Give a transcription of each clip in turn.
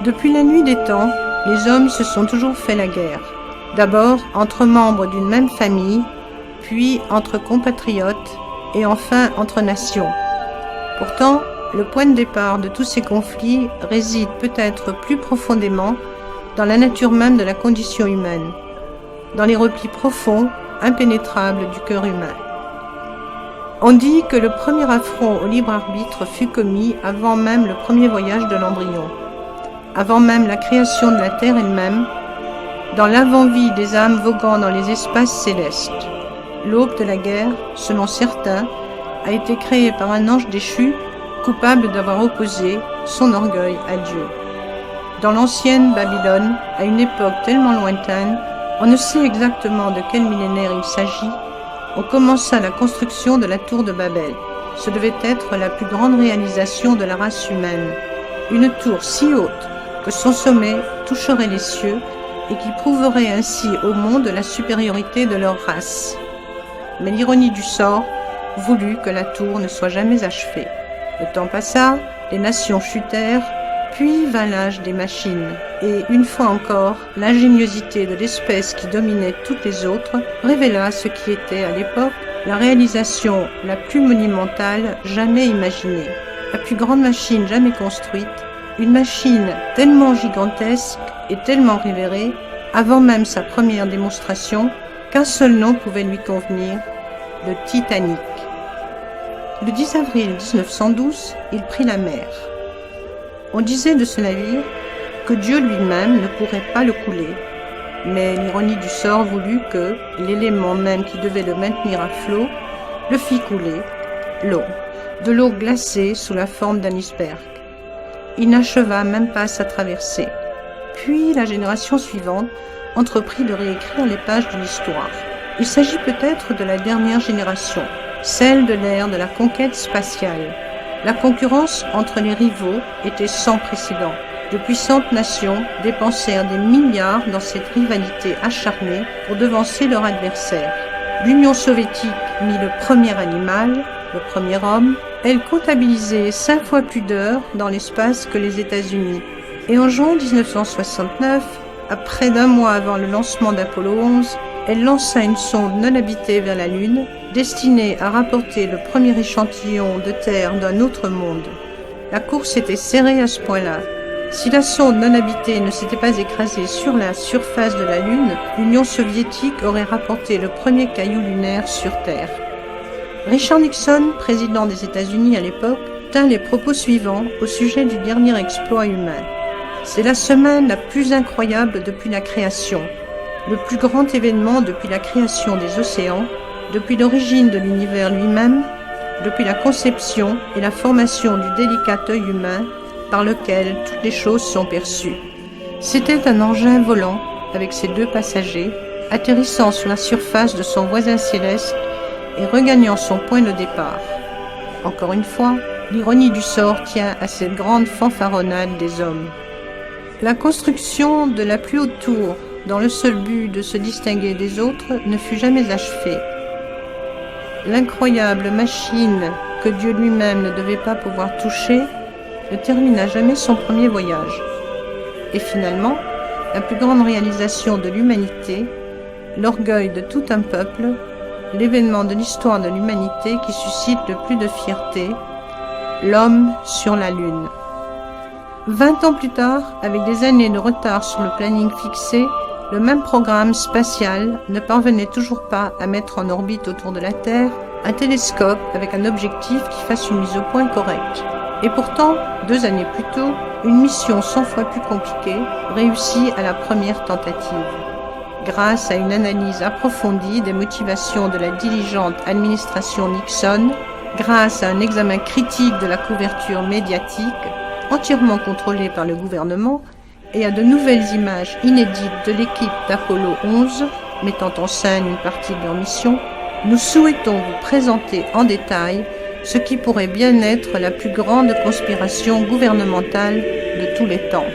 Depuis la nuit des temps, les hommes se sont toujours fait la guerre. D'abord entre membres d'une même famille, puis entre compatriotes et enfin entre nations. Pourtant, le point de départ de tous ces conflits réside peut-être plus profondément dans la nature même de la condition humaine, dans les replis profonds, impénétrables du cœur humain. On dit que le premier affront au libre arbitre fut commis avant même le premier voyage de l'embryon, avant même la création de la terre elle-même, dans l'avant-vie des âmes voguant dans les espaces célestes. L'aube de la guerre, selon certains, a été créée par un ange déchu, coupable d'avoir opposé son orgueil à Dieu. Dans l'ancienne Babylone, à une époque tellement lointaine, on ne sait exactement de quel millénaire il s'agit, on commença la construction de la tour de Babel. Ce devait être la plus grande réalisation de la race humaine. Une tour si haute que son sommet toucherait les cieux et qui prouverait ainsi au monde la supériorité de leur race. Mais l'ironie du sort voulut que la tour ne soit jamais achevée. Le temps passa, les nations chutèrent, puis vint l'âge des machines, et une fois encore, l'ingéniosité de l'espèce qui dominait toutes les autres révéla ce qui était à l'époque la réalisation la plus monumentale jamais imaginée. La plus grande machine jamais construite, une machine tellement gigantesque et tellement révérée, avant même sa première démonstration, qu'un seul nom pouvait lui convenir, le Titanic. Le 10 avril 1912, il prit la mer. On disait de ce navire que Dieu lui-même ne pourrait pas le couler, mais l'ironie du sort voulut que l'élément même qui devait le maintenir à flot le fit couler, l'eau, de l'eau glacée sous la forme d'un iceberg. Il n'acheva même pas sa traversée. Puis la génération suivante entreprit de réécrire les pages de l'histoire. Il s'agit peut-être de la dernière génération, celle de l'ère de la conquête spatiale. La concurrence entre les rivaux était sans précédent. De puissantes nations dépensèrent des milliards dans cette rivalité acharnée pour devancer leur adversaire. L'Union soviétique mit le premier animal, le premier homme. Elle comptabilisait 5 fois plus d'heures dans l'espace que les États-Unis. Et en juin 1969, à près d'un mois avant le lancement d'Apollo 11, elle lança une sonde non habitée vers la Lune, destinée à rapporter le premier échantillon de terre d'un autre monde. La course était serrée à ce point-là. Si la sonde non habitée ne s'était pas écrasée sur la surface de la Lune, l'Union soviétique aurait rapporté le premier caillou lunaire sur Terre. Richard Nixon, président des États-Unis à l'époque, tint les propos suivants au sujet du dernier exploit humain. C'est la semaine la plus incroyable depuis la création, le plus grand événement depuis la création des océans, depuis l'origine de l'univers lui-même, depuis la conception et la formation du délicat œil humain par lequel toutes les choses sont perçues. C'était un engin volant avec ses 2 passagers, atterrissant sur la surface de son voisin céleste et regagnant son point de départ. Encore une fois, l'ironie du sort tient à cette grande fanfaronnade des hommes. La construction de la plus haute tour, dans le seul but de se distinguer des autres, ne fut jamais achevée. L'incroyable machine que Dieu lui-même ne devait pas pouvoir toucher ne termina jamais son premier voyage. Et finalement, la plus grande réalisation de l'humanité, l'orgueil de tout un peuple, l'événement de l'histoire de l'humanité qui suscite le plus de fierté, l'homme sur la Lune. 20 ans plus tard, avec des années de retard sur le planning fixé, le même programme spatial ne parvenait toujours pas à mettre en orbite autour de la Terre un télescope avec un objectif qui fasse une mise au point correcte. Et pourtant, 2 années plus tôt, une mission 100 fois plus compliquée réussit à la première tentative. Grâce à une analyse approfondie des motivations de la diligente administration Nixon, grâce à un examen critique de la couverture médiatique, entièrement contrôlée par le gouvernement, et à de nouvelles images inédites de l'équipe d'Apollo 11, mettant en scène une partie de leur mission, nous souhaitons vous présenter en détail ce qui pourrait bien être la plus grande conspiration gouvernementale de tous les temps.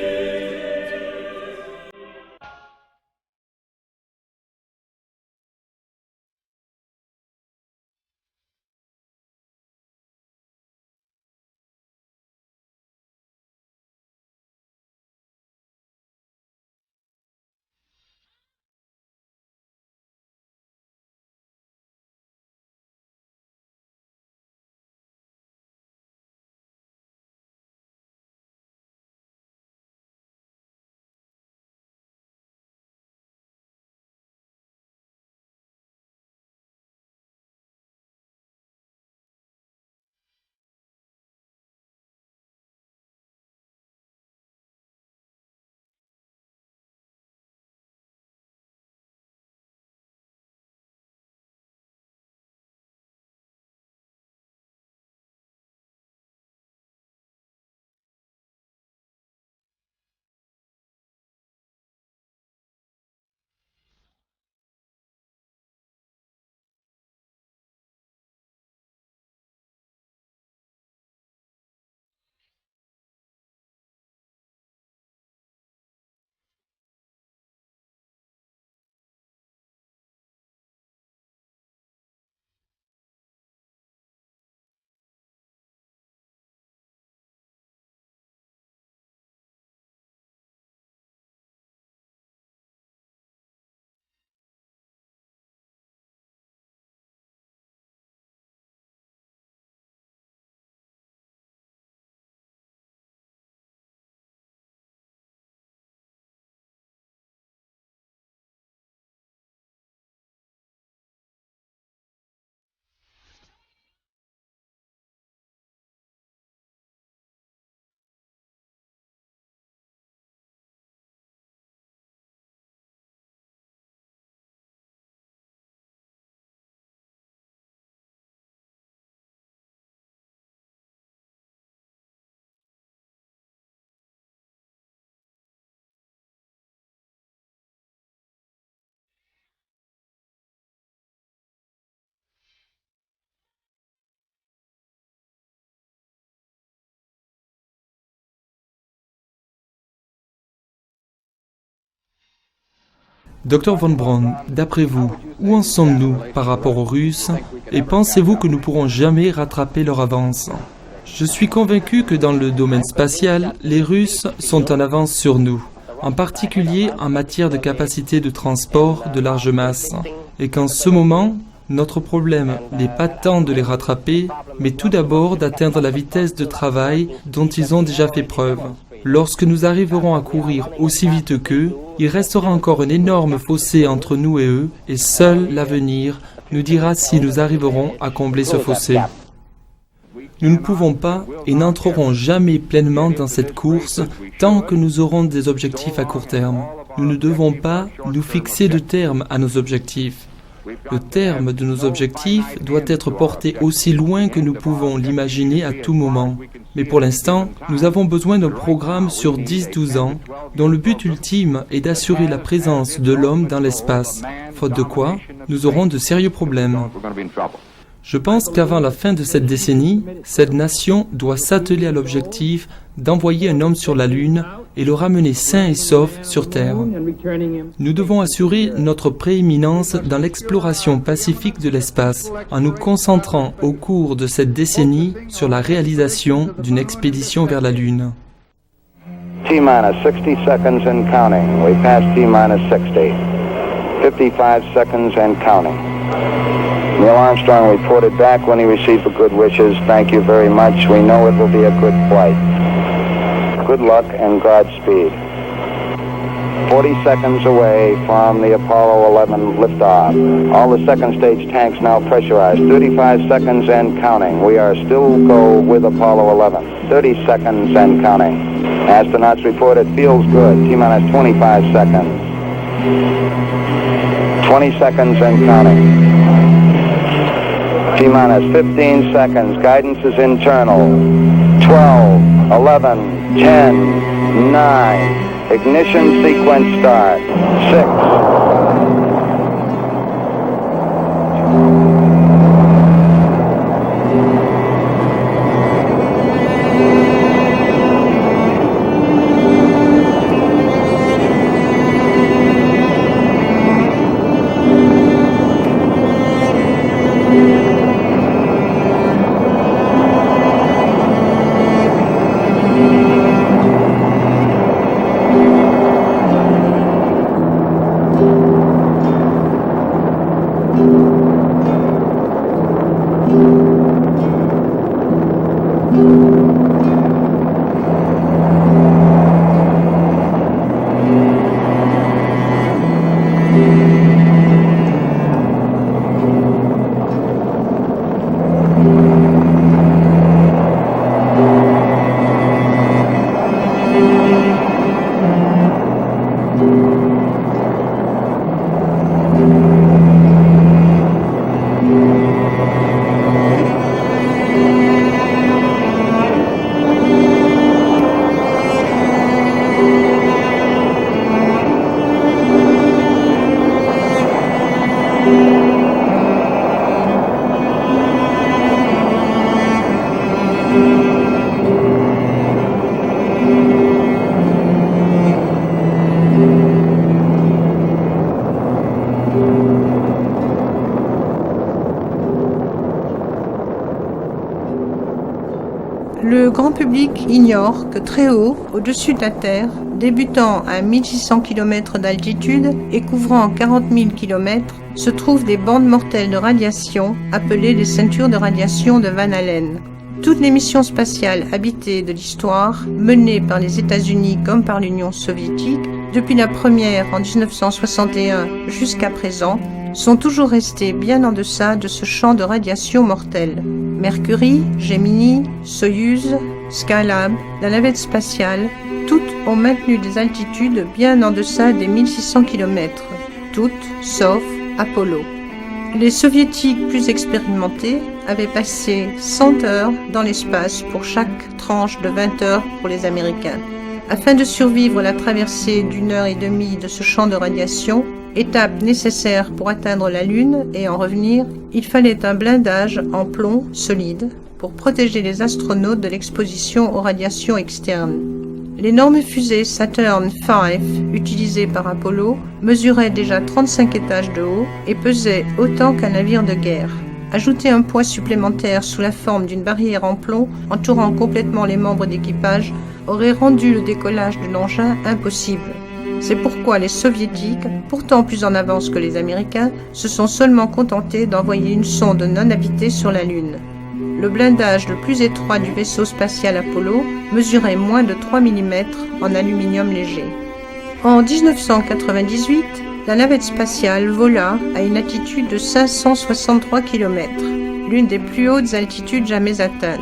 Dr Von Braun, d'après vous, où en sommes-nous par rapport aux Russes et pensez-vous que nous pourrons jamais rattraper leur avance? Je suis convaincu que dans le domaine spatial, les Russes sont en avance sur nous, en particulier en matière de capacité de transport de large masse, et qu'en ce moment, notre problème n'est pas tant de les rattraper, mais tout d'abord d'atteindre la vitesse de travail dont ils ont déjà fait preuve. Lorsque nous arriverons à courir aussi vite qu'eux, il restera encore un énorme fossé entre nous et eux, et seul l'avenir nous dira si nous arriverons à combler ce fossé. Nous ne pouvons pas et n'entrerons jamais pleinement dans cette course tant que nous aurons des objectifs à court terme. Nous ne devons pas nous fixer de terme à nos objectifs. Le terme de nos objectifs doit être porté aussi loin que nous pouvons l'imaginer à tout moment. Mais pour l'instant, nous avons besoin d'un programme sur 10-12 ans dont le but ultime est d'assurer la présence de l'homme dans l'espace, faute de quoi nous aurons de sérieux problèmes. Je pense qu'avant la fin de cette décennie, cette nation doit s'atteler à l'objectif d'envoyer un homme sur la Lune et le ramener sain et sauf sur Terre. Nous devons assurer notre prééminence dans l'exploration pacifique de l'espace en nous concentrant au cours de cette décennie sur la réalisation d'une expédition vers la Lune. T-minus 60 seconds and counting. We passed T-minus 60. 55 seconds and counting. Neil Armstrong reported back when he received the good wishes. Thank you very much. We know it will be a good flight. Good luck and Godspeed. 40 seconds away from the Apollo 11 liftoff. All the second stage tanks now pressurized. 35 seconds and counting. We are still go with Apollo 11. 30 seconds and counting. Astronauts report it feels good. T-minus 25 seconds. 20 seconds and counting. T-minus 15 seconds. Guidance is internal. 12, 11, 10, 9. Ignition sequence start. 6. Le grand public ignore que très haut, au-dessus de la Terre, débutant à 1600 km d'altitude et couvrant 40 000 km, se trouvent des bandes mortelles de radiation appelées les ceintures de radiation de Van Allen. Toutes les missions spatiales habitées de l'histoire, menées par les États-Unis comme par l'Union soviétique, depuis la première en 1961 jusqu'à présent, sont toujours restées bien en deçà de ce champ de radiation mortelle. Mercury, Gemini, Soyuz, Skylab, la navette spatiale, toutes ont maintenu des altitudes bien en deçà des 1600 km, toutes sauf Apollo. Les soviétiques plus expérimentés avaient passé 100 heures dans l'espace pour chaque tranche de 20 heures pour les Américains. Afin de survivre la traversée d'1 heure et demie de ce champ de radiation, étape nécessaire pour atteindre la Lune et en revenir, il fallait un blindage en plomb solide pour protéger les astronautes de l'exposition aux radiations externes. L'énorme fusée Saturn V, utilisée par Apollo, mesurait déjà 35 étages de haut et pesait autant qu'un navire de guerre. Ajouter un poids supplémentaire sous la forme d'une barrière en plomb entourant complètement les membres d'équipage aurait rendu le décollage de l'engin impossible. C'est pourquoi les Soviétiques, pourtant plus en avance que les Américains, se sont seulement contentés d'envoyer une sonde non habitée sur la Lune. Le blindage le plus étroit du vaisseau spatial Apollo mesurait moins de 3 mm en aluminium léger. En 1998, la navette spatiale vola à une altitude de 563 km, l'une des plus hautes altitudes jamais atteintes,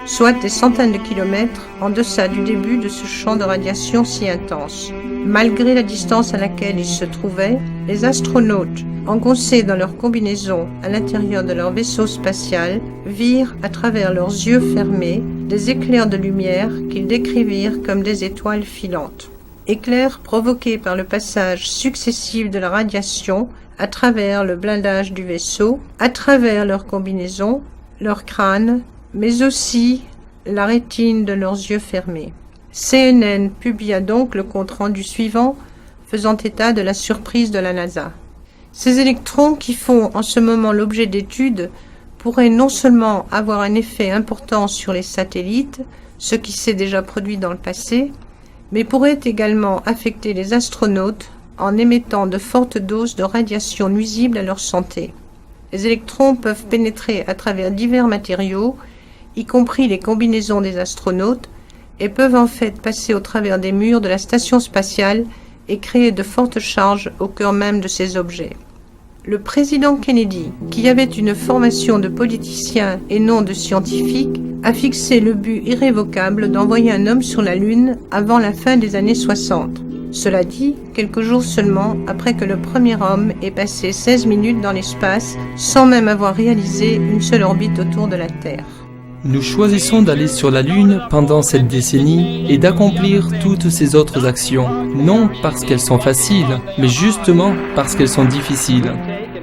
soit des centaines de kilomètres en deçà du début de ce champ de radiation si intense. Malgré la distance à laquelle ils se trouvaient, les astronautes, engoncés dans leur combinaison à l'intérieur de leur vaisseau spatial, virent à travers leurs yeux fermés des éclairs de lumière qu'ils décrivirent comme des étoiles filantes. Éclairs provoqués par le passage successif de la radiation à travers le blindage du vaisseau, à travers leur combinaison, leur crâne, mais aussi la rétine de leurs yeux fermés. CNN publia donc le compte-rendu suivant, faisant état de la surprise de la NASA. Ces électrons qui font en ce moment l'objet d'études pourraient non seulement avoir un effet important sur les satellites, ce qui s'est déjà produit dans le passé, mais pourraient également affecter les astronautes en émettant de fortes doses de radiation nuisibles à leur santé. Les électrons peuvent pénétrer à travers divers matériaux, y compris les combinaisons des astronautes, et peuvent en fait passer au travers des murs de la station spatiale et créer de fortes charges au cœur même de ces objets. Le président Kennedy, qui avait une formation de politicien et non de scientifique, a fixé le but irrévocable d'envoyer un homme sur la Lune avant la fin des années 60. Cela dit, quelques jours seulement après que le premier homme ait passé 16 minutes dans l'espace sans même avoir réalisé une seule orbite autour de la Terre. Nous choisissons d'aller sur la Lune pendant cette décennie et d'accomplir toutes ces autres actions, non parce qu'elles sont faciles, mais justement parce qu'elles sont difficiles.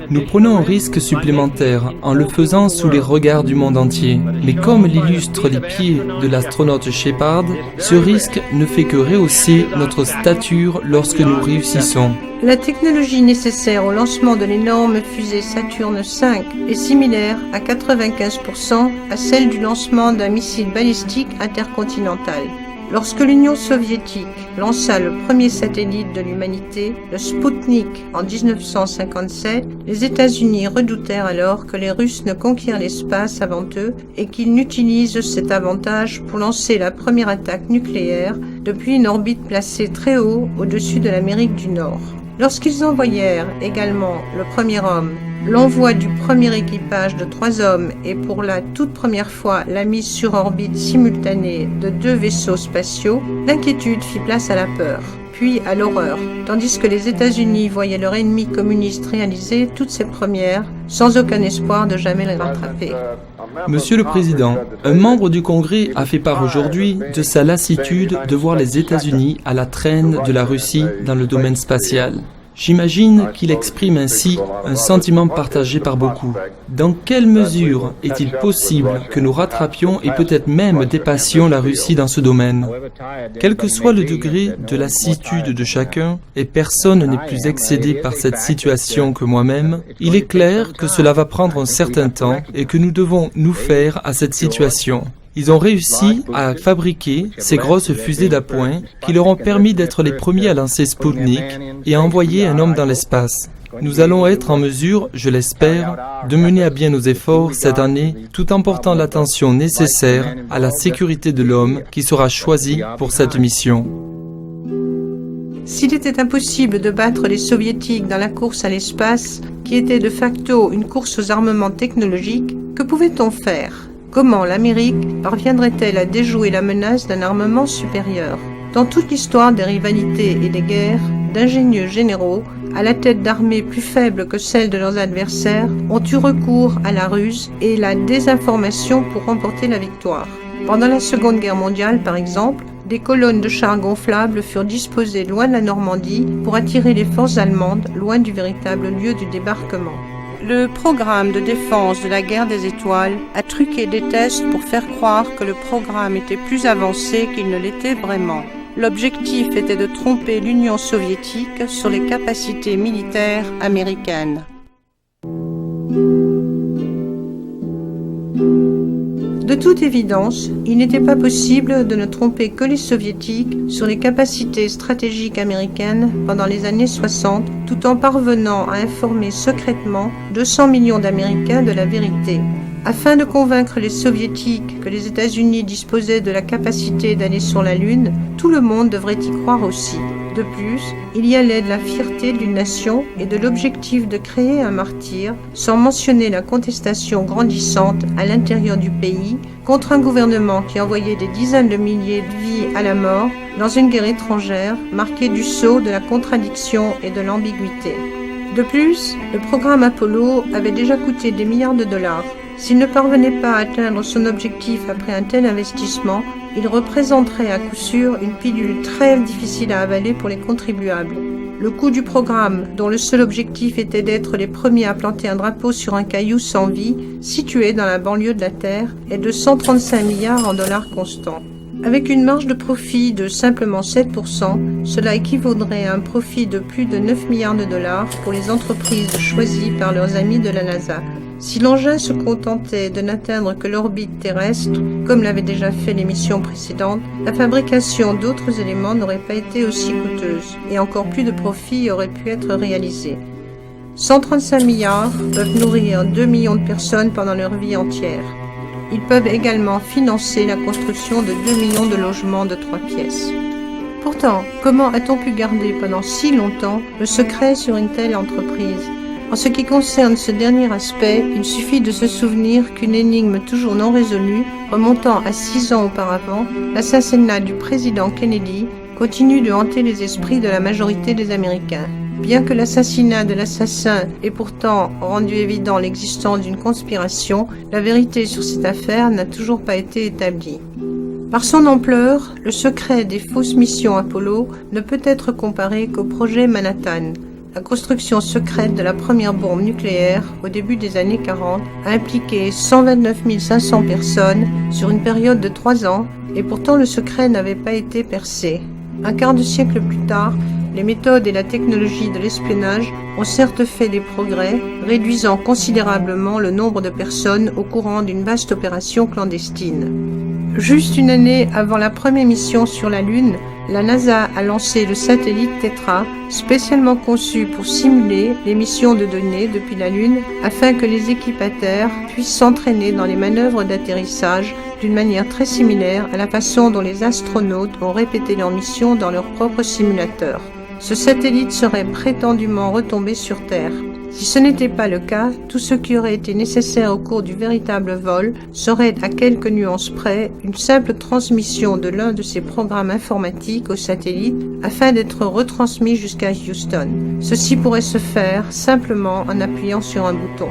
Nous prenons un risque supplémentaire en le faisant sous les regards du monde entier. Mais comme l'illustrent les pieds de l'astronaute Shepard, ce risque ne fait que rehausser notre stature lorsque nous réussissons. La technologie nécessaire au lancement de l'énorme fusée Saturne V est similaire à 95% à celle du lancement d'un missile balistique intercontinental. Lorsque l'Union soviétique lança le premier satellite de l'humanité, le Spoutnik, en 1957, les États-Unis redoutèrent alors que les Russes ne conquièrent l'espace avant eux et qu'ils n'utilisent cet avantage pour lancer la première attaque nucléaire depuis une orbite placée très haut au-dessus de l'Amérique du Nord. Lorsqu'ils envoyèrent également le premier homme, l'envoi du premier équipage de 3 hommes et pour la toute première fois la mise sur orbite simultanée de 2 vaisseaux spatiaux, l'inquiétude fit place à la peur, puis à l'horreur, tandis que les États-Unis voyaient leur ennemi communiste réaliser toutes ces premières sans aucun espoir de jamais les rattraper. Monsieur le Président, un membre du Congrès a fait part aujourd'hui de sa lassitude de voir les États-Unis à la traîne de la Russie dans le domaine spatial. J'imagine qu'il exprime ainsi un sentiment partagé par beaucoup. Dans quelle mesure est-il possible que nous rattrapions et peut-être même dépassions la Russie dans ce domaine? Quel que soit le degré de lassitude de chacun, et personne n'est plus excédé par cette situation que moi-même, il est clair que cela va prendre un certain temps et que nous devons nous faire à cette situation. Ils ont réussi à fabriquer ces grosses fusées d'appoint qui leur ont permis d'être les premiers à lancer Spoutnik et à envoyer un homme dans l'espace. Nous allons être en mesure, je l'espère, de mener à bien nos efforts cette année tout en portant l'attention nécessaire à la sécurité de l'homme qui sera choisi pour cette mission. S'il était impossible de battre les Soviétiques dans la course à l'espace, qui était de facto une course aux armements technologiques, que pouvait-on faire ? Comment l'Amérique parviendrait-elle à déjouer la menace d'un armement supérieur? Dans toute l'histoire des rivalités et des guerres, d'ingénieux généraux, à la tête d'armées plus faibles que celles de leurs adversaires, ont eu recours à la ruse et la désinformation pour remporter la victoire. Pendant la Seconde Guerre mondiale, par exemple, des colonnes de chars gonflables furent disposées loin de la Normandie pour attirer les forces allemandes loin du véritable lieu du débarquement. Le programme de défense de la guerre des étoiles a truqué des tests pour faire croire que le programme était plus avancé qu'il ne l'était vraiment. l'objectif était de tromper l'Union soviétique sur les capacités militaires américaines. De toute évidence, il n'était pas possible de ne tromper que les soviétiques sur les capacités stratégiques américaines pendant les années 60, tout en parvenant à informer secrètement 200 millions d'Américains de la vérité. Afin de convaincre les soviétiques que les États-Unis disposaient de la capacité d'aller sur la Lune, tout le monde devrait y croire aussi. De plus, il y allait de la fierté d'une nation et de l'objectif de créer un martyr, sans mentionner la contestation grandissante à l'intérieur du pays contre un gouvernement qui envoyait des dizaines de milliers de vies à la mort dans une guerre étrangère marquée du sceau de la contradiction et de l'ambiguïté. De plus, le programme Apollo avait déjà coûté des milliards de dollars. S'il ne parvenait pas à atteindre son objectif après un tel investissement, il représenterait à coup sûr une pilule très difficile à avaler pour les contribuables. Le coût du programme, dont le seul objectif était d'être les premiers à planter un drapeau sur un caillou sans vie, situé dans la banlieue de la Terre, est de 135 milliards en dollars constants. Avec une marge de profit de simplement 7%, cela équivaudrait à un profit de plus de 9 milliards de dollars pour les entreprises choisies par leurs amis de la NASA. Si l'engin se contentait de n'atteindre que l'orbite terrestre, comme l'avaient déjà fait les missions précédentes, la fabrication d'autres éléments n'aurait pas été aussi coûteuse et encore plus de profit aurait pu être réalisé. 135 milliards peuvent nourrir 2 millions de personnes pendant leur vie entière. Ils peuvent également financer la construction de 2 millions de logements de 3 pièces. Pourtant, comment a-t-on pu garder pendant si longtemps le secret sur une telle entreprise ? En ce qui concerne ce dernier aspect, il suffit de se souvenir qu'une énigme toujours non résolue, remontant à 6 ans auparavant, l'assassinat du président Kennedy, continue de hanter les esprits de la majorité des Américains. Bien que l'assassinat de l'assassin ait pourtant rendu évident l'existence d'une conspiration, la vérité sur cette affaire n'a toujours pas été établie. Par son ampleur, le secret des fausses missions Apollo ne peut être comparé qu'au projet Manhattan. La construction secrète de la première bombe nucléaire au début des années 40 a impliqué 129 500 personnes sur une période de 3 ans et pourtant le secret n'avait pas été percé. Un quart de siècle plus tard, les méthodes et la technologie de l'espionnage ont certes fait des progrès, réduisant considérablement le nombre de personnes au courant d'une vaste opération clandestine. Juste une année avant la première mission sur la Lune, la NASA a lancé le satellite Tetra, spécialement conçu pour simuler l'émission de données depuis la Lune afin que les équipes à terre puissent s'entraîner dans les manœuvres d'atterrissage d'une manière très similaire à la façon dont les astronautes ont répété leur mission dans leur propre simulateur. Ce satellite serait prétendument retombé sur Terre. Si ce n'était pas le cas, tout ce qui aurait été nécessaire au cours du véritable vol serait, à quelques nuances près, une simple transmission de l'un de ces programmes informatiques au satellite afin d'être retransmis jusqu'à Houston. Ceci pourrait se faire simplement en appuyant sur un bouton.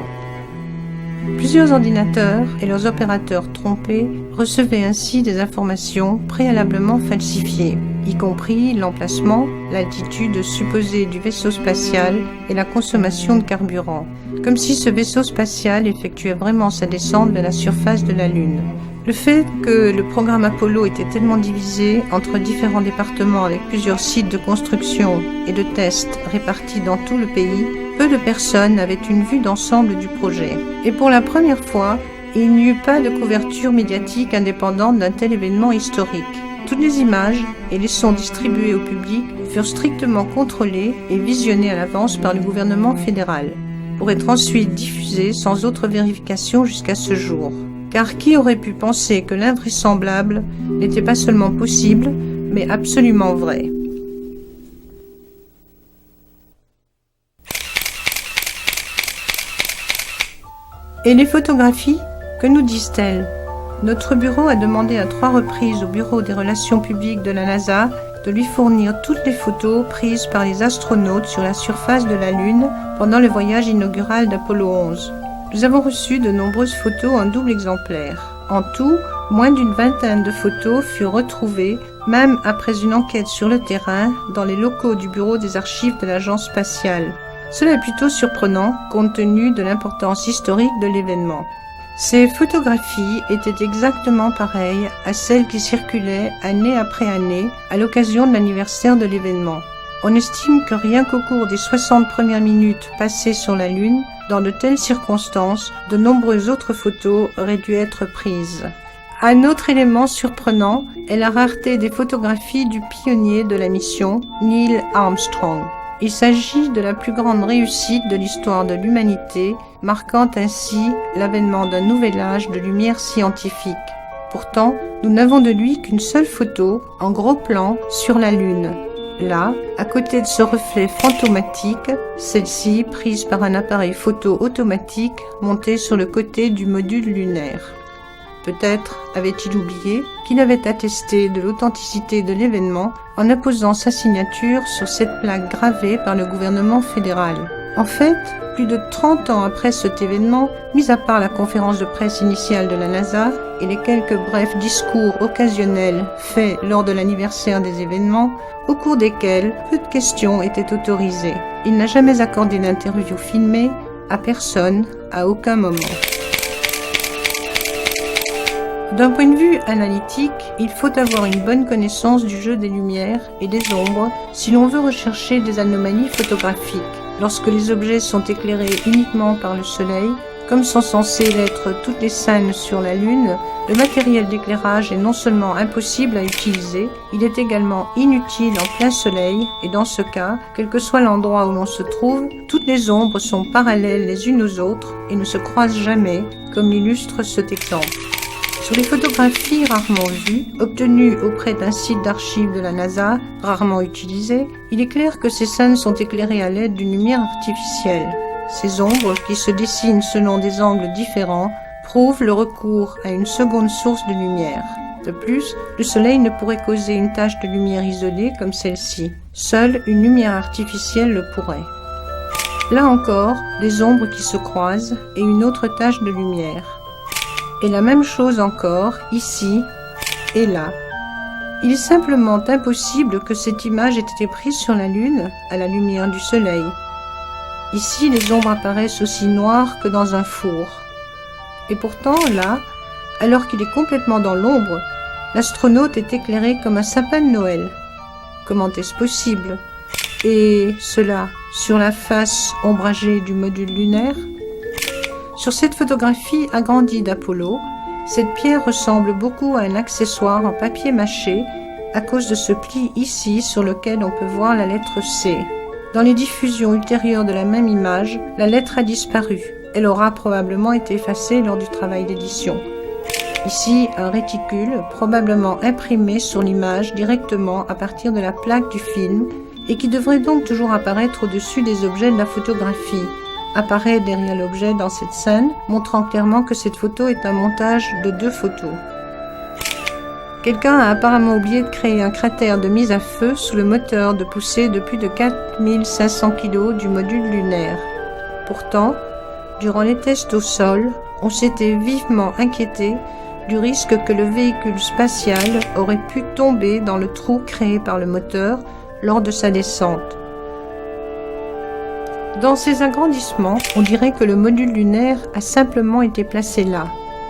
Plusieurs ordinateurs et leurs opérateurs trompés recevaient ainsi des informations préalablement falsifiées, y compris l'emplacement, l'altitude supposée du vaisseau spatial et la consommation de carburant, comme si ce vaisseau spatial effectuait vraiment sa descente de la surface de la Lune. Le fait que le programme Apollo était tellement divisé entre différents départements avec plusieurs sites de construction et de tests répartis dans tout le pays, peu de personnes avaient une vue d'ensemble du projet. Et pour la première fois, il n'y eut pas de couverture médiatique indépendante d'un tel événement historique. Toutes les images et les sons distribués au public furent strictement contrôlés et visionnés à l'avance par le gouvernement fédéral, pour être ensuite diffusés sans autre vérification jusqu'à ce jour. Car qui aurait pu penser que l'invraisemblable n'était pas seulement possible, mais absolument vrai? Et les photographies, que nous disent-elles? Notre bureau a demandé à 3 reprises au Bureau des Relations publiques de la NASA de lui fournir toutes les photos prises par les astronautes sur la surface de la Lune pendant le voyage inaugural d'Apollo 11. Nous avons reçu de nombreuses photos en double exemplaire. En tout, moins d'une vingtaine de photos furent retrouvées, même après une enquête sur le terrain, dans les locaux du Bureau des archives de l'Agence spatiale. Cela est plutôt surprenant, compte tenu de l'importance historique de l'événement. Ces photographies étaient exactement pareilles à celles qui circulaient année après année à l'occasion de l'anniversaire de l'événement. On estime que rien qu'au cours des 60 premières minutes passées sur la Lune, dans de telles circonstances, de nombreuses autres photos auraient dû être prises. Un autre élément surprenant est la rareté des photographies du pionnier de la mission, Neil Armstrong. Il s'agit de la plus grande réussite de l'histoire de l'humanité, marquant ainsi l'avènement d'un nouvel âge de lumière scientifique. Pourtant, nous n'avons de lui qu'une seule photo, en gros plan, sur la Lune. Là, à côté de ce reflet fantomatique, celle-ci prise par un appareil photo automatique monté sur le côté du module lunaire. Peut-être avait-il oublié qu'il avait attesté de l'authenticité de l'événement en apposant sa signature sur cette plaque gravée par le gouvernement fédéral. En fait, plus de 30 ans après cet événement, mis à part la conférence de presse initiale de la NASA et les quelques brefs discours occasionnels faits lors de l'anniversaire des événements, au cours desquels peu de questions étaient autorisées. Il n'a jamais accordé d'interview filmée à personne, à aucun moment. D'un point de vue analytique, il faut avoir une bonne connaissance du jeu des lumières et des ombres si l'on veut rechercher des anomalies photographiques. Lorsque les objets sont éclairés uniquement par le soleil, comme sont censées l'être toutes les scènes sur la Lune, le matériel d'éclairage est non seulement impossible à utiliser, il est également inutile en plein soleil et dans ce cas, quel que soit l'endroit où l'on se trouve, toutes les ombres sont parallèles les unes aux autres et ne se croisent jamais, comme l'illustre cet exemple. Sur les photographies rarement vues, obtenues auprès d'un site d'archives de la NASA, rarement utilisées, il est clair que ces scènes sont éclairées à l'aide d'une lumière artificielle. Ces ombres, qui se dessinent selon des angles différents, prouvent le recours à une seconde source de lumière. De plus, le soleil ne pourrait causer une tache de lumière isolée comme celle-ci. Seule une lumière artificielle le pourrait. Là encore, des ombres qui se croisent et une autre tache de lumière. Et la même chose encore, ici et là. Il est simplement impossible que cette image ait été prise sur la Lune à la lumière du soleil. Ici, les ombres apparaissent aussi noires que dans un four. Et pourtant, là, alors qu'il est complètement dans l'ombre, l'astronaute est éclairé comme un sapin de Noël. Comment est-ce possible? Et cela sur la face ombragée du module lunaire? Sur cette photographie agrandie d'Apollo, cette pierre ressemble beaucoup à un accessoire en papier mâché à cause de ce pli ici sur lequel on peut voir la lettre C. Dans les diffusions ultérieures de la même image, la lettre a disparu. Elle aura probablement été effacée lors du travail d'édition. Ici, un réticule, probablement imprimé sur l'image directement à partir de la plaque du film et qui devrait donc toujours apparaître au-dessus des objets de la photographie. Apparaît derrière l'objet dans cette scène, montrant clairement que cette photo est un montage de 2 photos. Quelqu'un a apparemment oublié de créer un cratère de mise à feu sous le moteur de poussée de plus de 4500 kg du module lunaire. Pourtant, durant les tests au sol, on s'était vivement inquiété du risque que le véhicule spatial aurait pu tomber dans le trou créé par le moteur lors de sa descente. Dans ces agrandissements, on dirait que le module lunaire a simplement été placé là.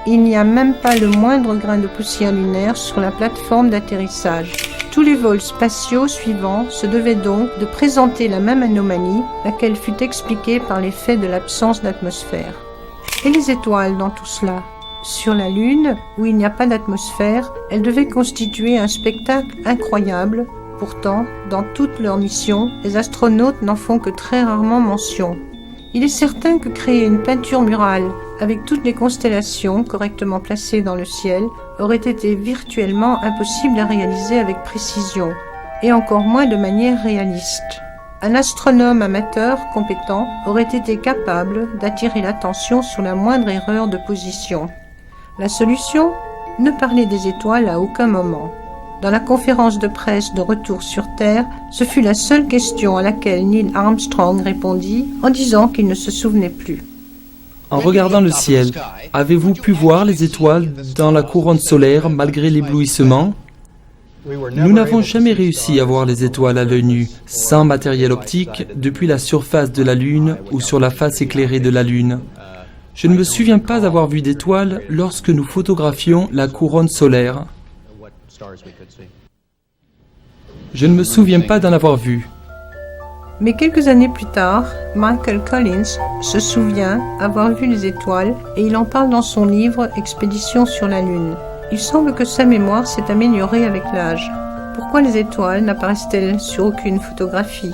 Il n'y a même pas le moindre grain de poussière lunaire sur la plateforme d'atterrissage. Tous les vols spatiaux suivants se devaient donc de présenter la même anomalie, laquelle fut expliquée par l'effet de l'absence d'atmosphère. Et les étoiles dans tout cela? Sur la Lune, où il n'y a pas d'atmosphère, elles devaient constituer un spectacle incroyable. Pourtant, dans toutes leurs missions, les astronautes n'en font que très rarement mention. Il est certain que créer une peinture murale avec toutes les constellations correctement placées dans le ciel aurait été virtuellement impossible à réaliser avec précision, et encore moins de manière réaliste. Un astronome amateur compétent aurait été capable d'attirer l'attention sur la moindre erreur de position. La solution? Ne parler des étoiles à aucun moment. Dans la conférence de presse de retour sur Terre, ce fut la seule question à laquelle Neil Armstrong répondit en disant qu'il ne se souvenait plus. En regardant le ciel, avez-vous pu voir les étoiles dans la couronne solaire malgré l'éblouissement? Nous n'avons jamais réussi à voir les étoiles à l'œil nu, sans matériel optique, depuis la surface de la Lune ou sur la face éclairée de la Lune. Je ne me souviens pas avoir vu d'étoiles lorsque nous photographions la couronne solaire. Je ne me souviens pas d'en avoir vu. Mais quelques années plus tard, Michael Collins se souvient avoir vu les étoiles et il en parle dans son livre « Expédition sur la Lune ». Il semble que sa mémoire s'est améliorée avec l'âge. Pourquoi les étoiles n'apparaissent-elles sur aucune photographie?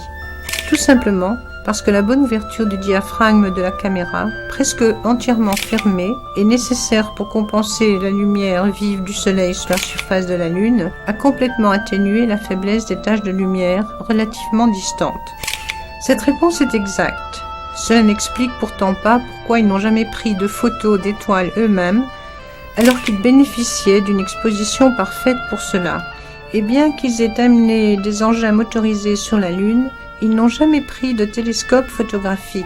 Tout simplement parce que la bonne ouverture du diaphragme de la caméra, presque entièrement fermée, est nécessaire pour compenser la lumière vive du soleil sur la surface de la Lune, a complètement atténué la faiblesse des taches de lumière relativement distantes. Cette réponse est exacte. Cela n'explique pourtant pas pourquoi ils n'ont jamais pris de photos d'étoiles eux-mêmes, alors qu'ils bénéficiaient d'une exposition parfaite pour cela. Et bien qu'ils aient amené des engins motorisés sur la Lune, ils n'ont jamais pris de télescope photographique.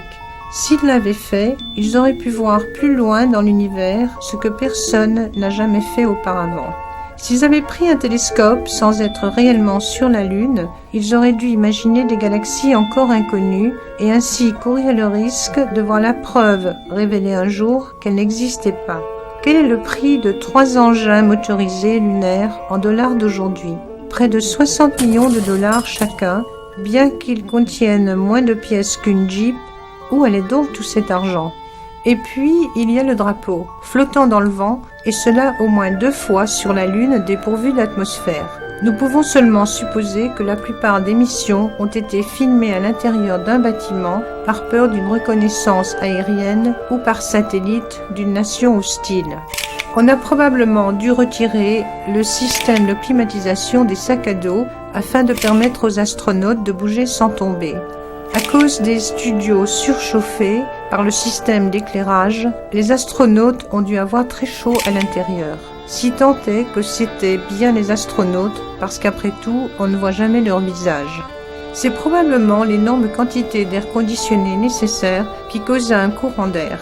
S'ils l'avaient fait, ils auraient pu voir plus loin dans l'univers ce que personne n'a jamais fait auparavant. S'ils avaient pris un télescope sans être réellement sur la Lune, ils auraient dû imaginer des galaxies encore inconnues et ainsi courir le risque de voir la preuve révéler un jour qu'elle n'existait pas. Quel est le prix de 3 engins motorisés lunaires en dollars d'aujourd'hui? Près de 60 millions de dollars chacun, bien qu'ils contiennent moins de pièces qu'une Jeep. Où allait donc tout cet argent? Et puis, il y a le drapeau, flottant dans le vent, et cela au moins 2 fois sur la Lune dépourvue d'atmosphère. Nous pouvons seulement supposer que la plupart des missions ont été filmées à l'intérieur d'un bâtiment par peur d'une reconnaissance aérienne ou par satellite d'une nation hostile. On a probablement dû retirer le système de climatisation des sacs à dos afin de permettre aux astronautes de bouger sans tomber. À cause des studios surchauffés par le système d'éclairage, les astronautes ont dû avoir très chaud à l'intérieur. Si tant est que c'étaient bien les astronautes, parce qu'après tout, on ne voit jamais leur visage. C'est probablement l'énorme quantité d'air conditionné nécessaire qui causa un courant d'air.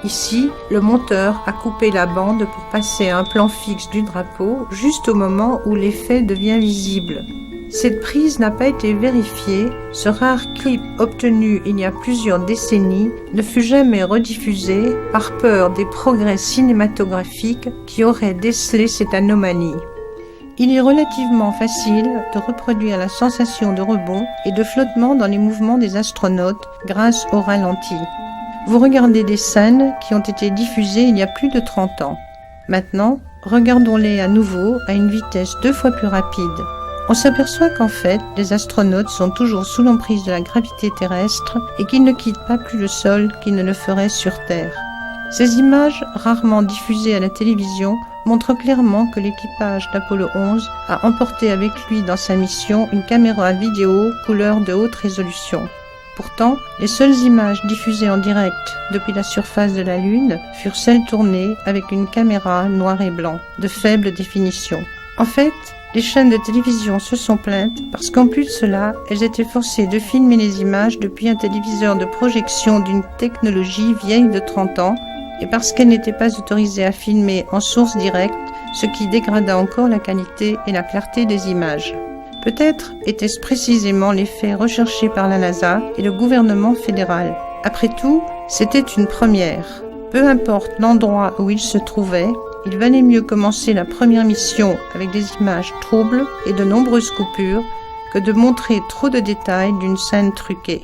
Ici, le monteur a coupé la bande pour passer à un plan fixe du drapeau juste au moment où l'effet devient visible. Cette prise n'a pas été vérifiée, ce rare clip obtenu il y a plusieurs décennies ne fut jamais rediffusé par peur des progrès cinématographiques qui auraient décelé cette anomalie. Il est relativement facile de reproduire la sensation de rebond et de flottement dans les mouvements des astronautes grâce au ralenti. Vous regardez des scènes qui ont été diffusées il y a plus de 30 ans. Maintenant, regardons-les à nouveau à une vitesse 2 fois plus rapide. On s'aperçoit qu'en fait, les astronautes sont toujours sous l'emprise de la gravité terrestre et qu'ils ne quittent pas plus le sol qu'ils ne le feraient sur Terre. Ces images, rarement diffusées à la télévision, montrent clairement que l'équipage d'Apollo 11 a emporté avec lui dans sa mission une caméra vidéo couleur de haute résolution. Pourtant, les seules images diffusées en direct depuis la surface de la Lune furent celles tournées avec une caméra noir et blanc, de faible définition. En fait, les chaînes de télévision se sont plaintes parce qu'en plus de cela, elles étaient forcées de filmer les images depuis un téléviseur de projection d'une technologie vieille de 30 ans et parce qu'elles n'étaient pas autorisées à filmer en source directe, ce qui dégrada encore la qualité et la clarté des images. Peut-être était-ce précisément l'effet recherché par la NASA et le gouvernement fédéral. Après tout, c'était une première. Peu importe l'endroit où il se trouvait, il valait mieux commencer la première mission avec des images troubles et de nombreuses coupures que de montrer trop de détails d'une scène truquée.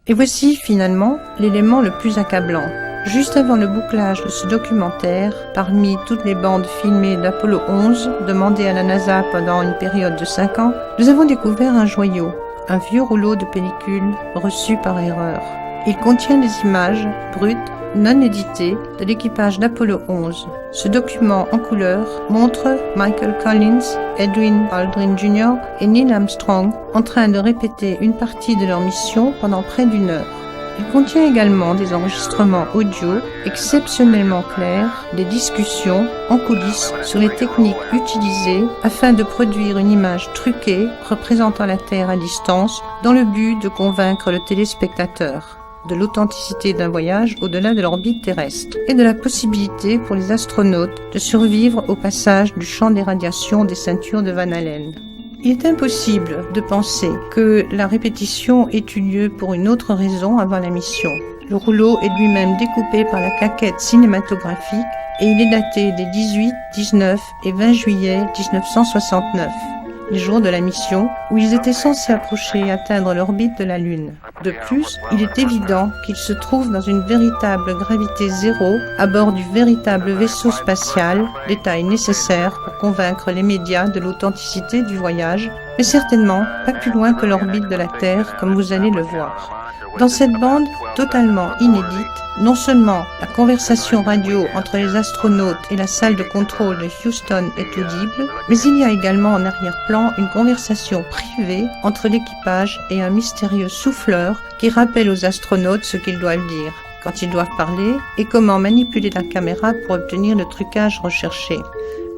Et voici finalement l'élément le plus accablant. Juste avant le bouclage de ce documentaire, parmi toutes les bandes filmées d'Apollo 11 demandées à la NASA pendant une période de 5 ans, nous avons découvert un joyau, un vieux rouleau de pellicule reçu par erreur. Il contient des images brutes, non éditées, de l'équipage d'Apollo 11. Ce document en couleur montre Michael Collins, Edwin Aldrin Jr. et Neil Armstrong en train de répéter une partie de leur mission pendant près d'1 heure. Il contient également des enregistrements audio exceptionnellement clairs, des discussions en coulisses sur les techniques utilisées afin de produire une image truquée représentant la Terre à distance dans le but de convaincre le téléspectateur de l'authenticité d'un voyage au-delà de l'orbite terrestre et de la possibilité pour les astronautes de survivre au passage du champ des radiations des ceintures de Van Allen. Il est impossible de penser que la répétition ait eu lieu pour une autre raison avant la mission. Le rouleau est lui-même découpé par la caquette cinématographique et il est daté des 18, 19 et 20 juillet 1969, les jours de la mission où ils étaient censés approcher et atteindre l'orbite de la Lune. De plus, il est évident qu'ils se trouvent dans une véritable gravité zéro à bord du véritable vaisseau spatial, détail nécessaire pour convaincre les médias de l'authenticité du voyage, mais certainement pas plus loin que l'orbite de la Terre comme vous allez le voir. Dans cette bande totalement inédite, non seulement la conversation radio entre les astronautes et la salle de contrôle de Houston est audible, mais il y a également en arrière-plan une conversation privée entre l'équipage et un mystérieux souffleur qui rappelle aux astronautes ce qu'ils doivent dire, quand ils doivent parler et comment manipuler la caméra pour obtenir le trucage recherché.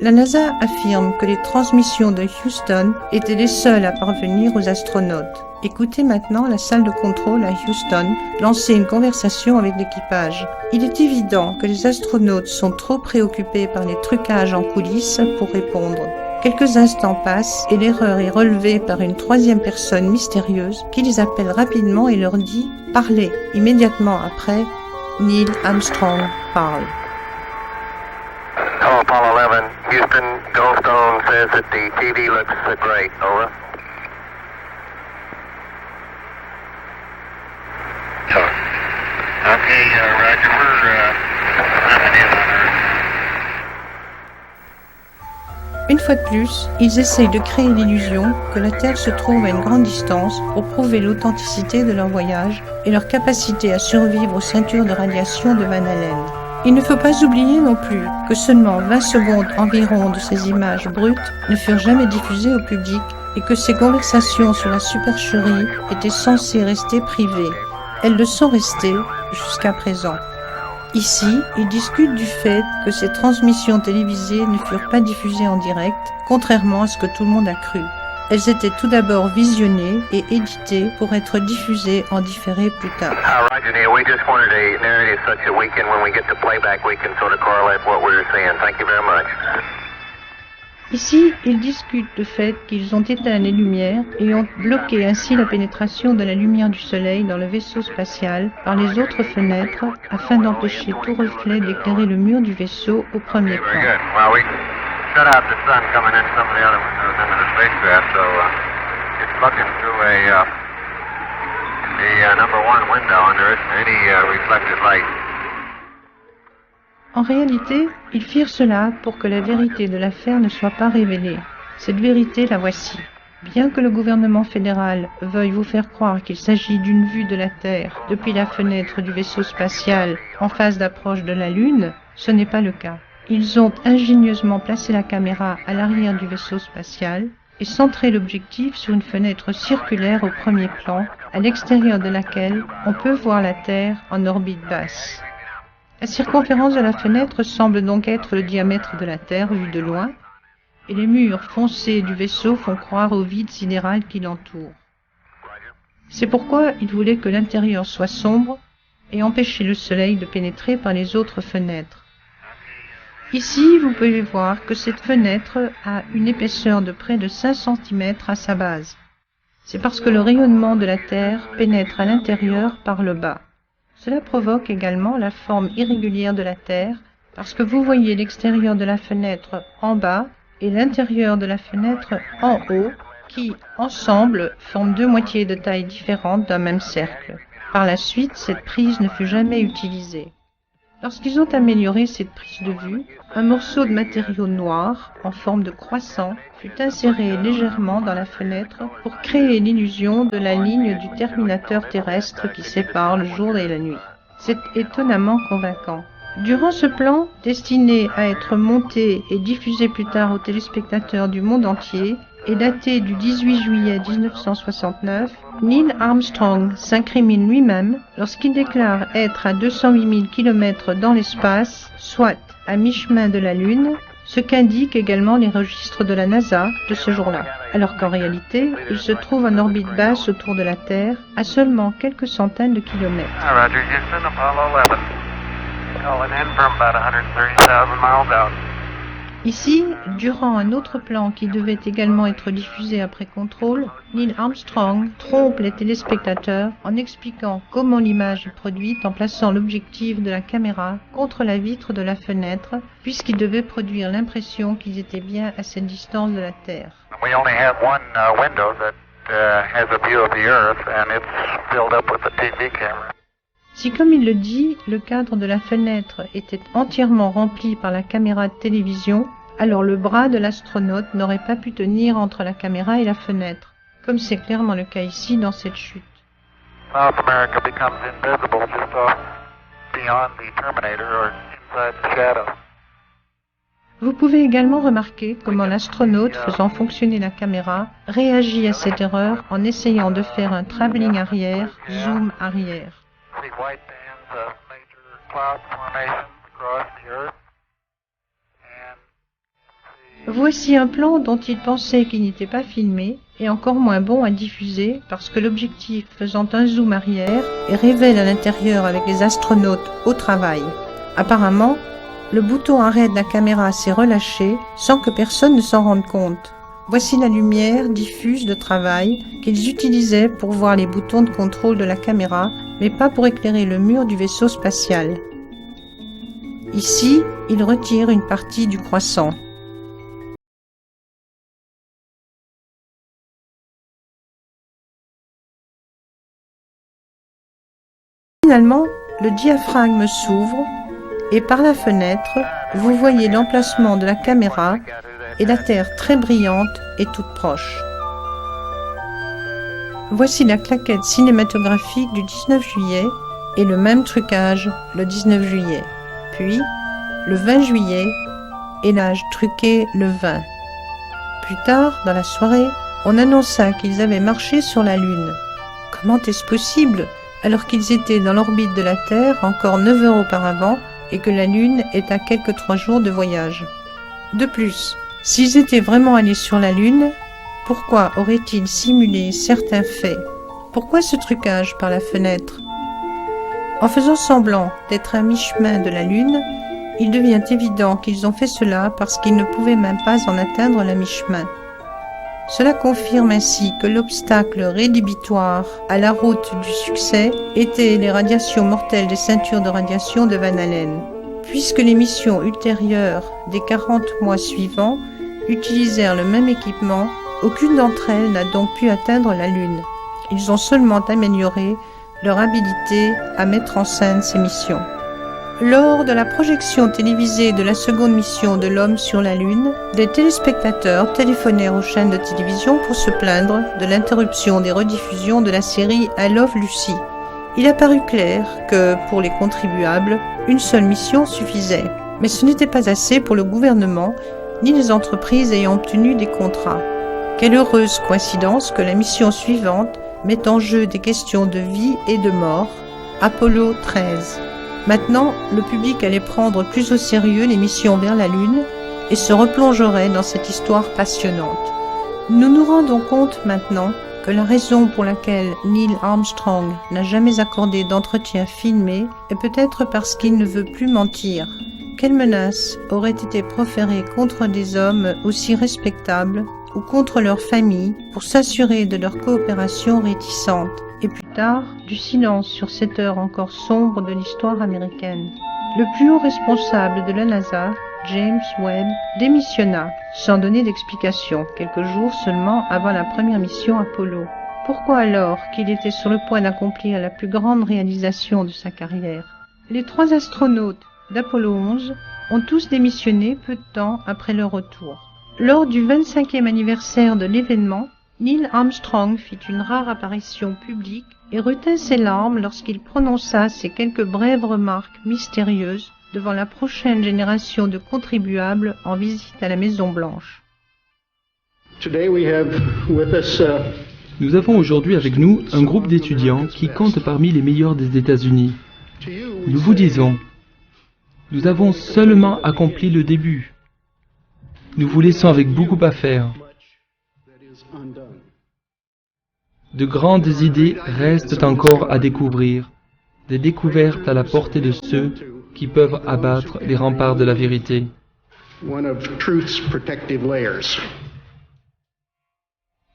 La NASA affirme que les transmissions de Houston étaient les seules à parvenir aux astronautes. Écoutez maintenant la salle de contrôle à Houston lancer une conversation avec l'équipage. Il est évident que les astronautes sont trop préoccupés par les trucages en coulisses pour répondre. Quelques instants passent et l'erreur est relevée par une troisième personne mystérieuse qui les appelle rapidement et leur dit « Parlez ». Immédiatement après, Neil Armstrong parle. Hello, Apollo 11. Houston, Goldstone says that the TV looks great. Over. Okay, Roger. We're coming in on Earth. Une fois de plus, ils essayent de créer l'illusion que la Terre se trouve à une grande distance pour prouver l'authenticité de leur voyage et leur capacité à survivre aux ceintures de radiation de Van Allen. Il ne faut pas oublier non plus que seulement 20 secondes environ de ces images brutes ne furent jamais diffusées au public et que ces conversations sur la supercherie étaient censées rester privées. Elles le sont restées jusqu'à présent. Ici, ils discutent du fait que ces transmissions télévisées ne furent pas diffusées en direct, contrairement à ce que tout le monde a cru. Elles étaient tout d'abord visionnées et éditées pour être diffusées en différé plus tard. Roger, Neil. We just wanted a narrative such that we can, when we get to playback, we can sort of correlate what we're seeing. Thank you very much. Ici, ils discutent du fait qu'ils ont éteint les lumières et ont bloqué ainsi la pénétration de la lumière du soleil dans le vaisseau spatial par les autres fenêtres afin d'empêcher tout reflet d'éclairer le mur du vaisseau au premier Very plan. good. Well, we shut out the sun coming in some of the other windows into the spacecraft, so it's looking through the number one window, and there isn't any reflected light. En réalité, ils firent cela pour que la vérité de l'affaire ne soit pas révélée. Cette vérité, la voici. Bien que le gouvernement fédéral veuille vous faire croire qu'il s'agit d'une vue de la Terre depuis la fenêtre du vaisseau spatial en phase d'approche de la Lune, ce n'est pas le cas. Ils ont ingénieusement placé la caméra à l'arrière du vaisseau spatial et centré l'objectif sur une fenêtre circulaire au premier plan, à l'extérieur de laquelle on peut voir la Terre en orbite basse. La circonférence de la fenêtre semble donc être le diamètre de la Terre vu de loin, et les murs foncés du vaisseau font croire au vide sidéral qui l'entoure. C'est pourquoi ils voulaient que l'intérieur soit sombre et empêcher le soleil de pénétrer par les autres fenêtres. Ici, vous pouvez voir que cette fenêtre a une épaisseur de près de 5 cm à sa base. C'est parce que le rayonnement de la Terre pénètre à l'intérieur par le bas. Cela provoque également la forme irrégulière de la Terre, parce que vous voyez l'extérieur de la fenêtre en bas et l'intérieur de la fenêtre en haut, qui, ensemble, forment deux moitiés de taille différente d'un même cercle. Par la suite, cette prise ne fut jamais utilisée. Lorsqu'ils ont amélioré cette prise de vue, un morceau de matériau noir, en forme de croissant, fut inséré légèrement dans la fenêtre pour créer l'illusion de la ligne du terminateur terrestre qui sépare le jour et la nuit. C'est étonnamment convaincant. Durant ce plan, destiné à être monté et diffusé plus tard aux téléspectateurs du monde entier, et daté du 18 juillet 1969, Neil Armstrong s'incrimine lui-même lorsqu'il déclare être à 208 000 km dans l'espace, soit à mi-chemin de la Lune, ce qu'indiquent également les registres de la NASA de ce jour-là, alors qu'en réalité, il se trouve en orbite basse autour de la Terre, à seulement quelques centaines de kilomètres. Roger, Houston, Apollo 11. Calling in from about 130,000 miles out. Ici, durant un autre plan qui devait également être diffusé après contrôle, Neil Armstrong trompe les téléspectateurs en expliquant comment l'image est produite en plaçant l'objectif de la caméra contre la vitre de la fenêtre, puisqu'il devait produire l'impression qu'ils étaient bien à cette distance de la Terre. We only have one window that has a view of the Earth, and it's filled up with a TV camera. Si, comme il le dit, le cadre de la fenêtre était entièrement rempli par la caméra de télévision, alors le bras de l'astronaute n'aurait pas pu tenir entre la caméra et la fenêtre, comme c'est clairement le cas ici dans cette chute. South America becomes invisible just off beyond the Terminator or inside the shadow. Vous pouvez également remarquer comment l'astronaute faisant fonctionner la caméra réagit à cette erreur en essayant de faire un travelling arrière, zoom arrière. See white bands of major cloud formations across the Earth. And Voici un plan dont il pensait qu'il n'était pas filmé et encore moins bon à diffuser parce que l'objectif faisant un zoom arrière et révèle à l'intérieur avec les astronautes au travail. Apparemment, le bouton arrêt de la caméra s'est relâché sans que personne ne s'en rende compte. Voici la lumière diffuse de travail qu'ils utilisaient pour voir les boutons de contrôle de la caméra, mais pas pour éclairer le mur du vaisseau spatial. Ici, ils retirent une partie du croissant. Finalement, le diaphragme s'ouvre et par la fenêtre, vous voyez l'emplacement de la caméra et la Terre très brillante et toute proche. Voici la claquette cinématographique du 19 juillet et le même trucage le 19 juillet. Puis, le 20 juillet, et l'âge truqué le 20. Plus tard, dans la soirée, on annonça qu'ils avaient marché sur la Lune. Comment est-ce possible, alors qu'ils étaient dans l'orbite de la Terre encore 9 heures auparavant et que la Lune est à quelques 3 jours de voyage? De plus, s'ils étaient vraiment allés sur la Lune, pourquoi auraient-ils simulé certains faits? Pourquoi ce trucage par la fenêtre? En faisant semblant d'être à mi-chemin de la Lune, il devient évident qu'ils ont fait cela parce qu'ils ne pouvaient même pas en atteindre la mi-chemin. Cela confirme ainsi que l'obstacle rédhibitoire à la route du succès était les radiations mortelles des ceintures de radiation de Van Allen. Puisque les missions ultérieures des 40 mois suivants utilisèrent le même équipement, aucune d'entre elles n'a donc pu atteindre la Lune. Ils ont seulement amélioré leur habilité à mettre en scène ces missions. Lors de la projection télévisée de la seconde mission de l'homme sur la Lune, des téléspectateurs téléphonèrent aux chaînes de télévision pour se plaindre de l'interruption des rediffusions de la série I Love Lucy. Il apparut clair que, pour les contribuables, une seule mission suffisait. Mais ce n'était pas assez pour le gouvernement, ni les entreprises ayant obtenu des contrats. Quelle heureuse coïncidence que la mission suivante met en jeu des questions de vie et de mort, Apollo 13. Maintenant, le public allait prendre plus au sérieux les missions vers la Lune et se replongerait dans cette histoire passionnante. Nous nous rendons compte maintenant que la raison pour laquelle Neil Armstrong n'a jamais accordé d'entretien filmé est peut-être parce qu'il ne veut plus mentir. Quelle menace aurait été proférée contre des hommes aussi respectables ou contre leur famille pour s'assurer de leur coopération réticente et plus tard du silence sur cette heure encore sombre de l'histoire américaine. Le plus haut responsable de la NASA, James Webb, démissionna sans donner d'explication quelques jours seulement avant la première mission Apollo. Pourquoi alors qu'il était sur le point d'accomplir la plus grande réalisation de sa carrière? Les 3 astronautes d'Apollo 11 ont tous démissionné peu de temps après leur retour. Lors du 25e anniversaire de l'événement, Neil Armstrong fit une rare apparition publique et retint ses larmes lorsqu'il prononça ces quelques brèves remarques mystérieuses devant la prochaine génération de contribuables en visite à la Maison-Blanche. Nous avons aujourd'hui avec nous un groupe d'étudiants qui compte parmi les meilleurs des États-Unis. Nous vous disons, nous avons seulement accompli le début. Nous vous laissons avec beaucoup à faire. De grandes idées restent encore à découvrir, des découvertes à la portée de ceux qui peuvent abattre les remparts de la vérité. one of truth's protective layers.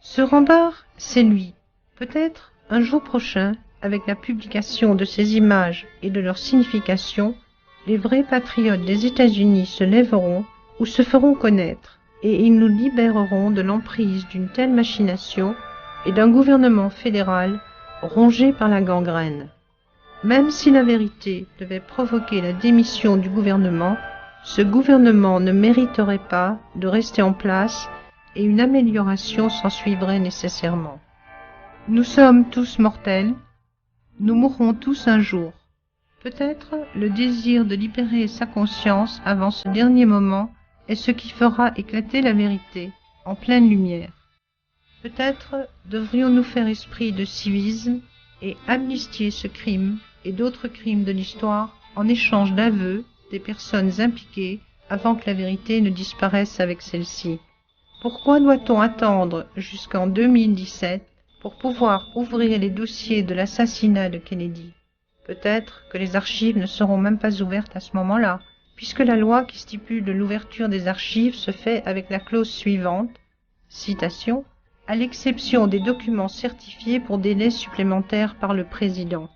Ce rempart, c'est lui. Peut-être, un jour prochain, avec la publication de ces images et de leur signification, les vrais patriotes des États-Unis se lèveront ou se feront connaître, et ils nous libéreront de l'emprise d'une telle machination et d'un gouvernement fédéral rongé par la gangrène. Même si la vérité devait provoquer la démission du gouvernement, ce gouvernement ne mériterait pas de rester en place et une amélioration s'ensuivrait nécessairement. Nous sommes tous mortels, nous mourrons tous un jour. Peut-être le désir de libérer sa conscience avant ce dernier moment est ce qui fera éclater la vérité en pleine lumière. Peut-être devrions-nous faire esprit de civisme et amnistier ce crime et d'autres crimes de l'histoire en échange d'aveux des personnes impliquées avant que la vérité ne disparaisse avec celle-ci. Pourquoi doit-on attendre jusqu'en 2017 pour pouvoir ouvrir les dossiers de l'assassinat de Kennedy? Peut-être que les archives ne seront même pas ouvertes à ce moment-là, puisque la loi qui stipule l'ouverture des archives se fait avec la clause suivante, citation, « à l'exception des documents certifiés pour délai supplémentaire par le président ».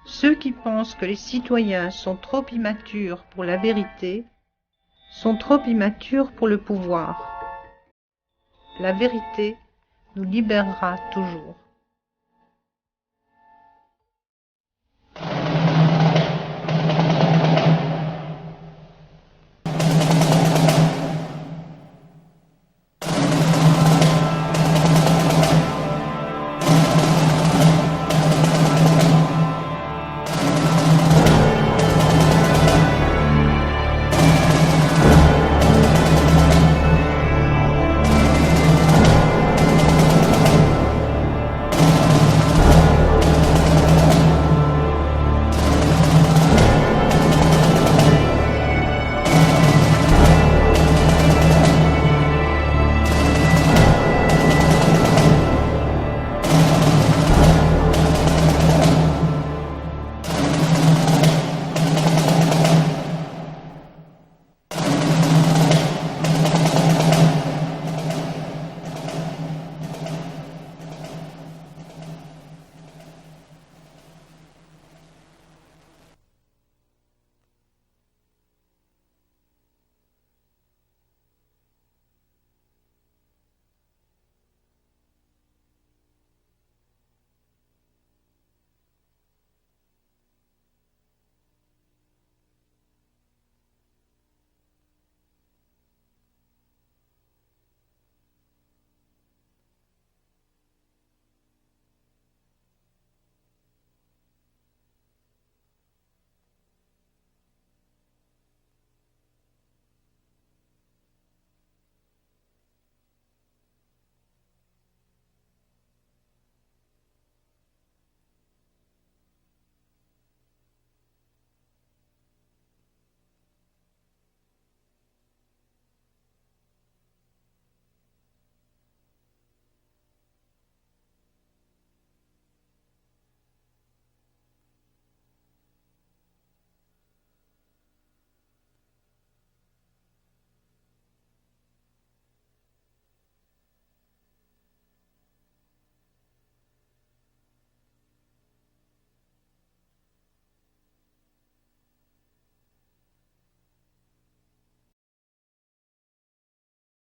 Ceux qui pensent que les citoyens sont trop immatures pour la vérité sont trop immatures pour le pouvoir. La vérité nous libérera toujours.